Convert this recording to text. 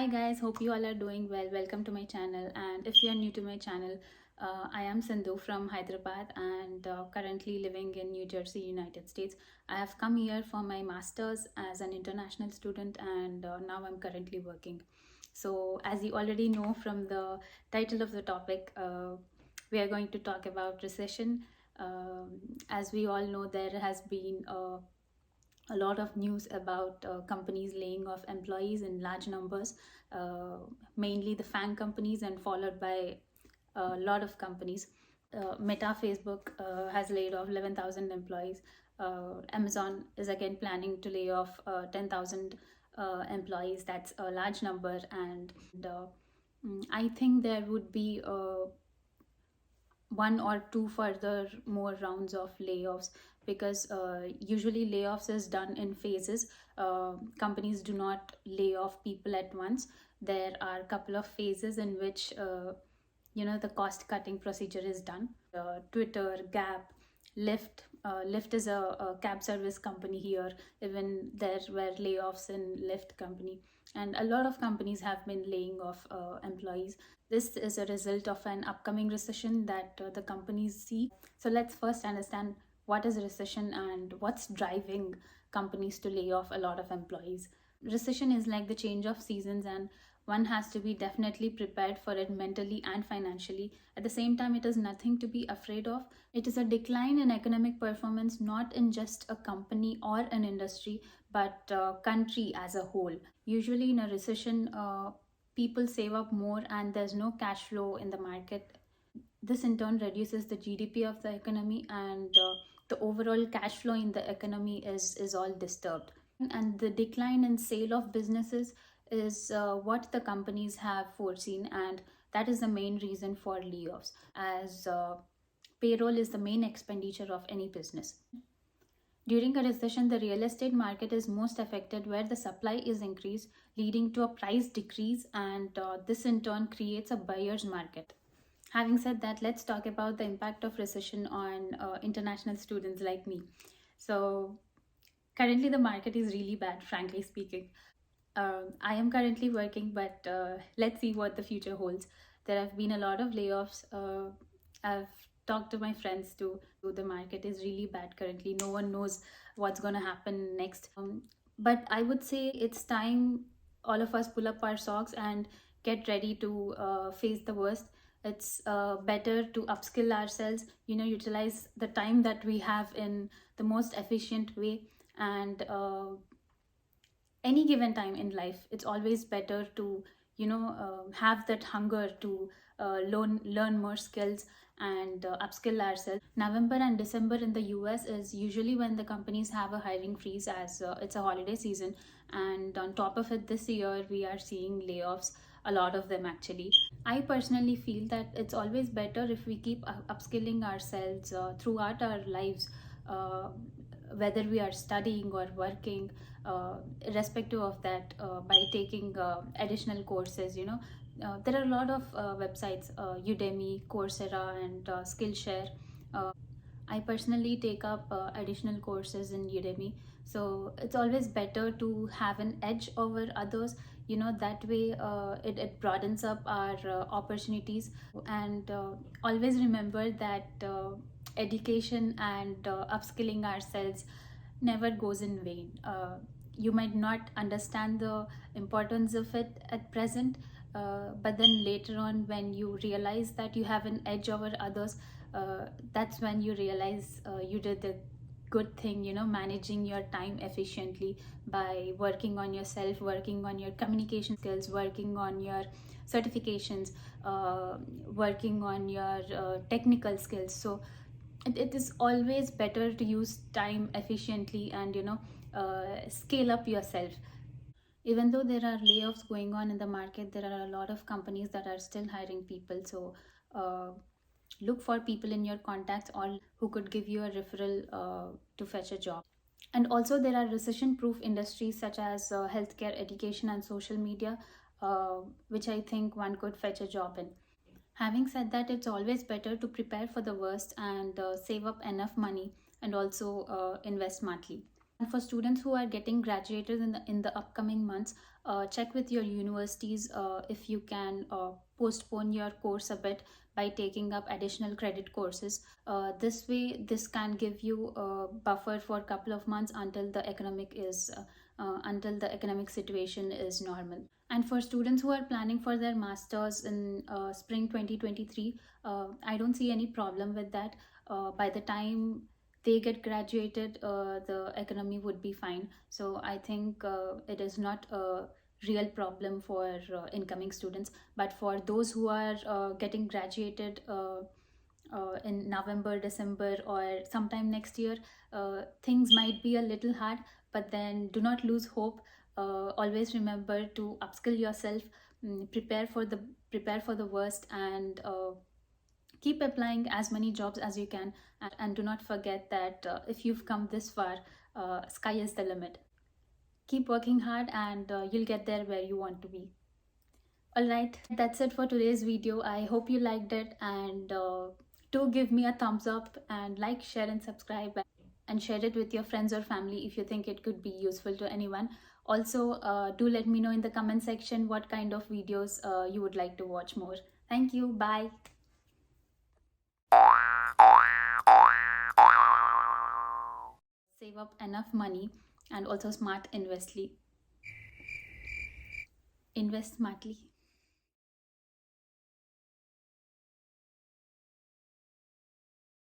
Hi guys, hope you all are doing well. Welcome to my channel. And if you are new to my channel, I am Sindhu from Hyderabad and currently living in New Jersey, United States. I have come here for my master's as an international student and now I'm currently working. So, as you already know from the title of the topic, we are going to talk about recession. As we all know, there has been a lot of news about companies laying off employees in large numbers, uh, mainly the FANG companies, and followed by a lot of companies. Meta, Facebook has laid off 11,000 employees. Amazon is again planning to lay off 10,000 employees. That's a large number, and I think there would be one or two further more rounds of layoffs because usually layoffs is done in phases. Companies do not lay off people at once. There are a couple of phases in which the cost cutting procedure is done. Twitter, Gap, Lyft is a cab service company here. Even there were layoffs in Lyft company, and a lot of companies have been laying off employees. This is a result of an upcoming recession that the companies see. So let's first understand what is recession and what's driving companies to lay off a lot of employees. Recession is like the change of seasons, and one has to be definitely prepared for it mentally and financially. At the same time, it is nothing to be afraid of. It is a decline in economic performance, not in just a company or an industry, but country as a whole. Usually, in a recession, people save up more and there's no cash flow in the market. This in turn reduces the GDP of the economy, and the overall cash flow in the economy is all disturbed. And the decline in sale of businesses is what the companies have foreseen, and that is the main reason for layoffs, as payroll is the main expenditure of any business. During a recession, the real estate market is most affected, where the supply is increased, leading to a price decrease, and this in turn creates a buyer's market. Having said that, let's talk about the impact of recession on international students like me. So, currently, the market is really bad, frankly speaking. I am currently working, but let's see what the future holds. There have been a lot of layoffs. I've talked to my friends too. The market is really bad currently. No one knows what's going to happen next. But I would say it's time all of us pull up our socks and get ready to face the worst. It's better to upskill ourselves, utilize the time that we have in the most efficient way, and any given time in life it's always better to have that hunger to learn more skills and upskill ourselves. November and December in the US is usually when the companies have a hiring freeze, as it's a holiday season, and on top of it this year we are seeing layoffs, a lot of them actually. I personally feel that it's always better if we keep upskilling ourselves throughout our lives, uh, whether we are studying or working, irrespective of that, by taking additional courses. There are a lot of websites, Udemy, Coursera, and Skillshare. I personally take up additional courses in Udemy. So it's always better to have an edge over others. That way it broadens up our opportunities. And always remember that education and upskilling ourselves never goes in vain. You might not understand the importance of it at present, but then later on, when you realize that you have an edge over others, that's when you realize you did the good thing, managing your time efficiently by working on yourself, working on your communication skills, working on your certifications, working on your technical skills. So it is always better to use time efficiently and scale up yourself. Even though there are layoffs going on in the market, there are a lot of companies that are still hiring people. So uh, look for people in your contacts or who could give you a referral to fetch a job. And also there are recession proof industries such as healthcare, education, and social media, which I think one could fetch a job in. Having said that, it's always better to prepare for the worst and save up enough money, and also invest smartly. And for students who are getting graduated in the upcoming months, check with your universities if you can postpone your course a bit by taking up additional credit courses. This way, this can give you a buffer for a couple of months until the economic situation is normal. And for students who are planning for their masters in spring 2023, I don't see any problem with that. By the time they get graduated, the economy would be fine. So I think it is not a real problem for incoming students. But for those who are getting graduated in November, December, or sometime next year, things might be a little hard. But then do not lose hope. Always remember to upskill yourself, prepare for the worst, and keep applying as many jobs as you can. And do not forget that if you've come this far, sky is the limit. Keep working hard, and you'll get there where you want to be. All right, that's it for today's video. I hope you liked it, and do give me a thumbs up and like, share, and subscribe, and share it with your friends or family if you think it could be useful to anyone. Also, do let me know in the comment section what kind of videos you would like to watch more. Thank you. Bye. Save up enough money, and also invest smartly.